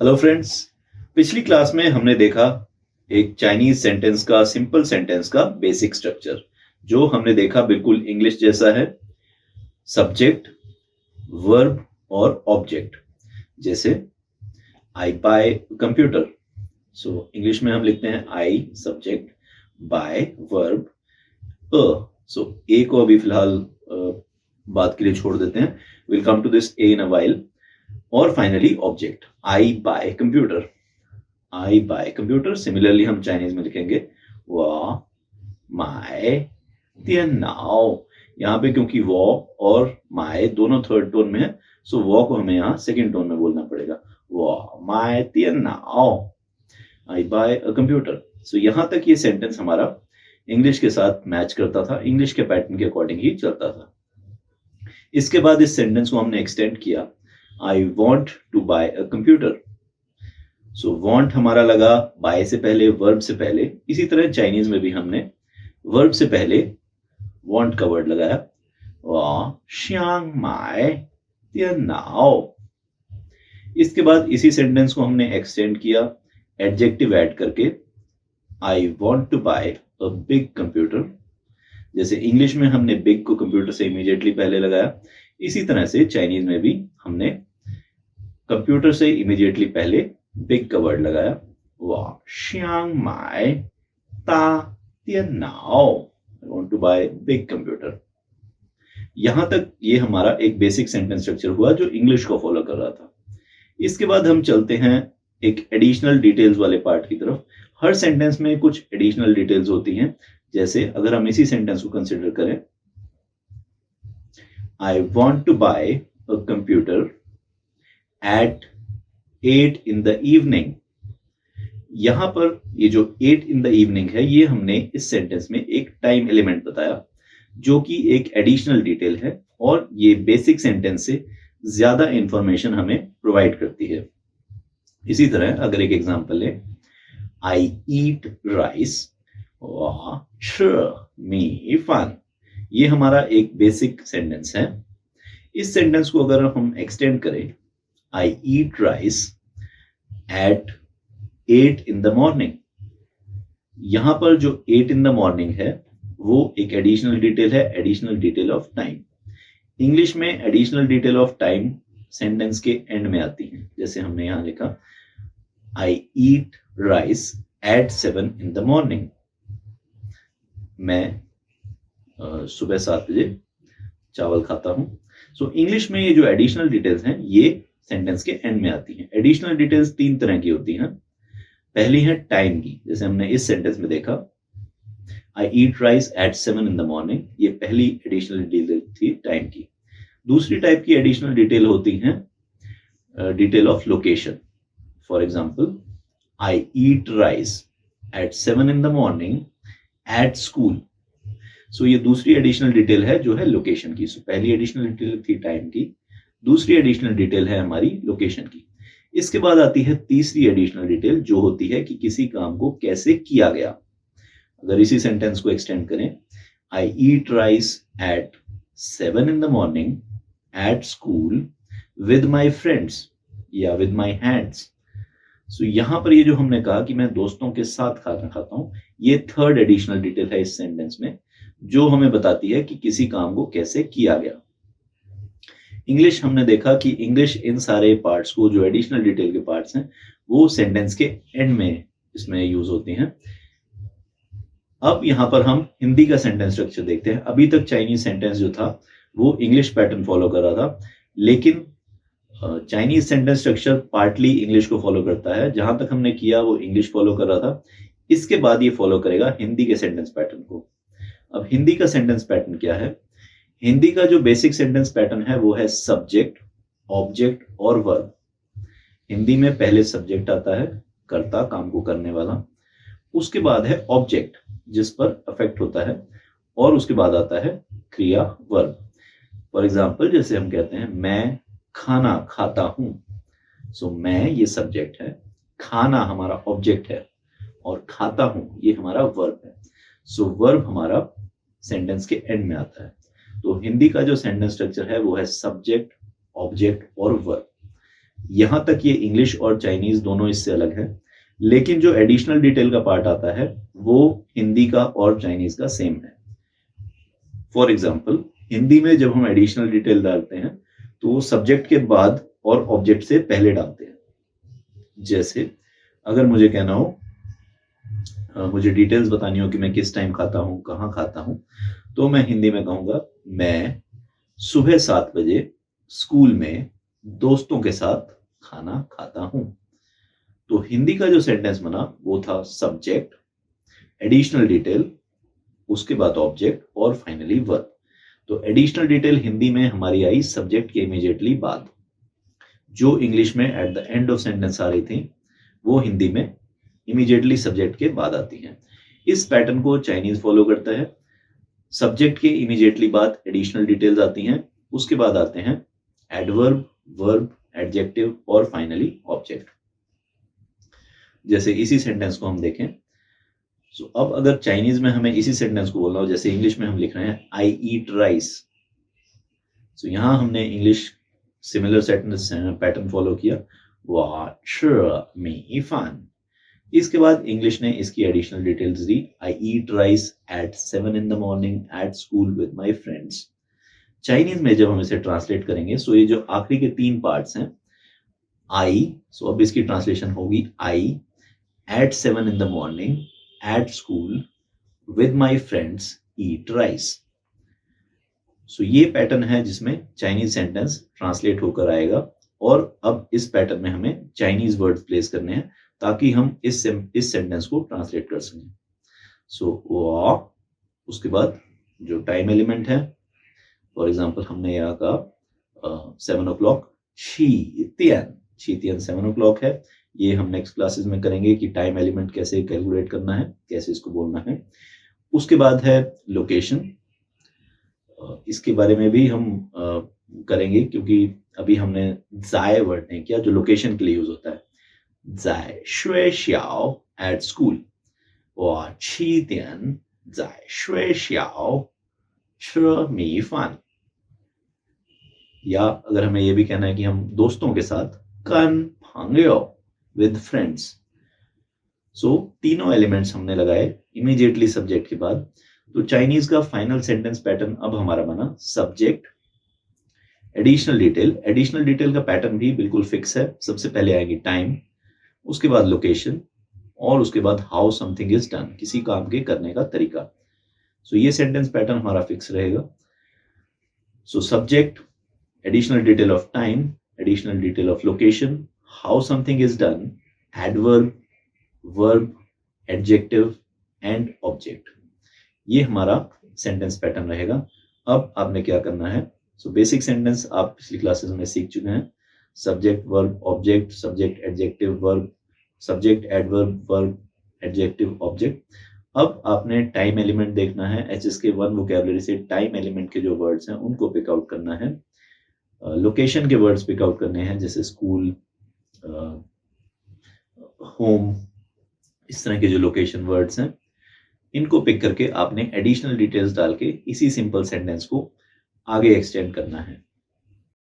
Hello friends. पिछली class में हमने देखा एक चाइनीज सेंटेंस का सिंपल सेंटेंस का बेसिक स्ट्रक्चर। जो हमने देखा बिल्कुल इंग्लिश जैसा है। सब्जेक्ट, वर्ब और ऑब्जेक्ट। जैसे I buy computer. So English में हम लिखते हैं I subject, buy verb, uh. So a को अभी फिलहाल बात के लिए छोड़ देते हैं। Will come to this a in a while. और finally object, I buy computer. I buy computer similarly हम चाइनीज में लिखेंगे वा माय तियन नाओ। यहाँ पे क्योंकि वॉ और माय दोनों थर्ड टोन में है, सो वॉ को हमें यहाँ सेकंड टोन में बोलना पड़ेगा। वा माय तियन नाओ, आई बाय अ कंप्यूटर। सो यहाँ तक ये सेंटेंस हमारा इंग्लिश के साथ मैच करता था, इंग्लिश के पैटर्न के अकॉर्डिंग ही चलता था। इसके बाद इस सेंटेंस को हमने एक्सटेंड किया, I want to buy a computer. So want हमारा लगा बाय से पहले, वर्ब से पहले। इसी तरह चाइनीज में भी हमने वर्ब से पहले वांट का वर्ड लगाया, वा श्यांग माय तियन नाओ। इसके बाद इसी सेंटेंस को हमने एक्सटेंड किया एडजेक्टिव ऐड करके, I want to buy a big computer. जैसे इंग्लिश में हमने बिग को कंप्यूटर से इमीडिएटली पहले लगाया, इसी तरह से चाइनीज में भी हमने कंप्यूटर से इमीडिएटली पहले बिग का वर्ड लगाया, वा श्यांग माय ता तियन नाओ। I want to buy big computer. यहां तक ये हमारा एक बेसिक सेंटेंस स्ट्रक्चर हुआ जो इंग्लिश को फॉलो कर रहा था। इसके बाद हम चलते हैं एक एडिशनल डिटेल्स वाले पार्ट की तरफ। हर सेंटेंस में कुछ एडिशनल डिटेल्स होती हैं। जैसे अगर हम इसी सेंटेंस को कंसिडर करें, I want to buy a computer at 8 in the evening। यहां पर ये जो 8 in the evening है, ये हमने इस सेंटेंस में एक टाइम एलिमेंट बताया जो कि एक एडिशनल डिटेल है और ये बेसिक सेंटेंस से ज्यादा इंफॉर्मेशन हमें प्रोवाइड करती है। इसी तरह अगर एक एग्जांपल ले, आई ईट राइस मी फन। ये हमारा एक बेसिक सेंटेंस है। इस सेंटेंस को अगर हम एक्सटेंड करें, I eat rice at 8 in the morning। यहां पर जो 8 in the morning है वो एक एडिशनल डिटेल है, additional detail of time. English में additional detail of time sentence के एंड में आती है। जैसे हमने यहां लिखा, I eat rice at 7 in the morning। मैं सुबह 7 बजे चावल खाता हूं। सो इंग्लिश में ये जो एडिशनल डिटेल्स हैं ये सेंटेंस के एंड में आती हैं। एडिशनल डिटेल्स तीन तरह की होती हैं। पहली है टाइम की, जैसे हमने इस सेंटेंस में देखा, I eat rice at 7 in the morning। ये पहली एडिशनल डिटेल थी टाइम की। दूसरी टाइप की एडिशनल डिटेल होती है detail of location. For example, I eat rice at 7 in the morning at school. So ये दूसरी एडिशनल डिटेल है जो है लोकेशन की। सो पहली एडिशनल डिटेल थी टाइम की, दूसरी एडिशनल डिटेल है हमारी लोकेशन की। इसके बाद आती है तीसरी एडिशनल डिटेल जो होती है कि किसी काम को कैसे किया गया। अगर इसी सेंटेंस को एक्सटेंड करें, I eat rice at 7 in the morning at school with my friends या विद माई हैंड्स। सो यहां पर ये जो हमने कहा कि मैं दोस्तों के साथ खाना खाता हूं, ये थर्ड एडिशनल डिटेल है इस सेंटेंस में जो हमें बताती है कि किसी काम को कैसे किया गया। इंग्लिश हमने देखा कि इंग्लिश इन सारे पार्ट्स को, जो एडिशनल डिटेल के पार्ट्स हैं, वो सेंटेंस के एंड में इसमें यूज होती हैं। अब यहां पर हम हिंदी का सेंटेंस स्ट्रक्चर देखते हैं। अभी तक चाइनीज सेंटेंस जो था वो इंग्लिश पैटर्न फॉलो कर रहा था, लेकिन Chinese sentence structure partly English को फॉलो करता है। जहां तक हमने किया वो इंग्लिश फॉलो कर रहा था, इसके बाद ये फॉलो करेगा हिंदी के सेंटेंस पैटर्न को। अब हिंदी का सेंटेंस पैटर्न क्या है? हिंदी का जो बेसिक सेंटेंस पैटर्न है वो है सब्जेक्ट, ऑब्जेक्ट और वर्ब। हिंदी में पहले सब्जेक्ट आता है, कर्ता, काम को करने वाला। उसके बाद है ऑब्जेक्ट जिस पर अफेक्ट होता है, और उसके बाद आता है क्रिया, वर्ब। फॉर एग्जाम्पल, जैसे हम कहते हैं मैं खाना खाता हूं। सो मैं ये सब्जेक्ट है, खाना हमारा ऑब्जेक्ट है और खाता हूं ये हमारा वर्ब है। सो वर्ब हमारा सेंटेंस के एंड में आता है। तो हिंदी का जो सेंटेंस स्ट्रक्चर है वो है सब्जेक्ट, ऑब्जेक्ट और वर्ब। यहाँ तक ये इंग्लिश और चाइनीज दोनों इससे अलग है, लेकिन जो एडिशनल डिटेल का पार्ट आता है वो हिंदी का और चाइनीज का सेम है। फॉर एग्जाम्पल, हिंदी में जब हम एडिशनल डिटेल डालते हैं तो वो सब्जेक्ट के बाद और ऑब्जेक्ट से पहले डालते हैं। जैसे अगर मुझे कहना हो, मुझे डिटेल्स बतानी हो कि मैं किस टाइम खाता हूँ, कहाँ खाता हूँ, तो मैं हिंदी में कहूँगा मैं सुबह 7 बजे स्कूल में दोस्तों के साथ खाना खाता हूँ। तो हिंदी का जो सेंटेंस बना वो था सब्जेक्ट, एडिशनल डिटेल, उसके बाद ऑब्जेक्ट और फाइनली वर्ब। तो एडिशनल डिटेल हिंदी में हमारी आई सब्जेक्ट के इमीडिएटली बाद। जो इंग्लिश में at the end of sentence आ रही थी वो हिंदी में इमीडिएटली सब्जेक्ट के बाद आती हैं। इस पैटर्न को चाइनीज फॉलो करता है। सब्जेक्ट के इमीडिएटली बाद एडिशनल डिटेल्स आती हैं, उसके बाद आते हैं एडवर्ब, वर्ब, एडजेक्टिव और फाइनली ऑब्जेक्ट। जैसे इसी सेंटेंस को हम देखें, सो अब अगर चाइनीज में हमें इसी सेंटेंस को बोलना हो, जैसे इंग्लिश में हम लिख रहे हैं आई ईट राइस, सो यहां हमने English similar sentence pattern follow किया, 我吃米饭। इसके बाद इंग्लिश ने इसकी एडिशनल डिटेल्स दी, I eat rice at 7 in the morning at school with my friends. Chinese में जब हम इसे ट्रांसलेट करेंगे, सो ये जो आखिरी के 3 पार्ट्स हैं, आई, सो अब इसकी ट्रांसलेशन होगी I at 7 in the morning at school with my friends eat rice. So ये पैटर्न है जिसमें चाइनीज सेंटेंस ट्रांसलेट होकर आएगा, और अब इस पैटर्न में हमें चाइनीज वर्ड्स प्लेस करने हैं ताकि हम इस सेंटेंस को ट्रांसलेट कर सकें। सो उसके बाद जो टाइम एलिमेंट है, फॉर एग्जांपल हमने यहाँ कहा 7 o'clock, 7 7 o'clock है। ये हम नेक्स्ट क्लासेस में करेंगे कि टाइम एलिमेंट कैसे कैलकुलेट करना है, कैसे इसको बोलना है। उसके बाद है लोकेशन, इसके बारे में भी हम करेंगे क्योंकि अभी हमने ज़ाय वर्ड नहीं किया जो लोकेशन के लिए यूज होता है। 在学校 at school, 我7点在学校吃米饭। या अगर हमें ये भी कहना है कि हम दोस्तों के साथ 跟朋友 with friends, सो तीनों एलिमेंट्स हमने लगाए इमीडिएटली सब्जेक्ट के बाद। तो चाइनीज का फाइनल सेंटेंस पैटर्न अब हमारा बना subject, additional detail. Additional detail का पैटर्न भी बिल्कुल फिक्स है, सबसे पहले आएगी टाइम, उसके बाद लोकेशन और उसके बाद हाउ समथिंग इज डन, किसी काम के करने का तरीका। सो ये सेंटेंस पैटर्न हमारा फिक्स रहेगा। So subject, additional detail of time, additional detail of location, how something is done, adverb, verb, adjective and object. ये हमारा सेंटेंस पैटर्न रहेगा। अब आपने क्या करना है, सो बेसिक सेंटेंस आप पिछली क्लासेस में सीख चुके हैं, subject, verb, object, subject, adjective, verb, subject, adverb, verb, adjective, object. अब आपने टाइम एलिमेंट देखना है, HSK 1 वोकैबुलरी से टाइम एलिमेंट के जो वर्ड्स हैं उनको पिक आउट करना है। लोकेशन के वर्ड्स पिक आउट करने हैं, जैसे स्कूल, होम, इस तरह के जो लोकेशन वर्ड्स हैं इनको पिक करके आपने एडिशनल डिटेल्स डाल के इसी सिंपल सेंटेंस को आगे एक्सटेंड करना है।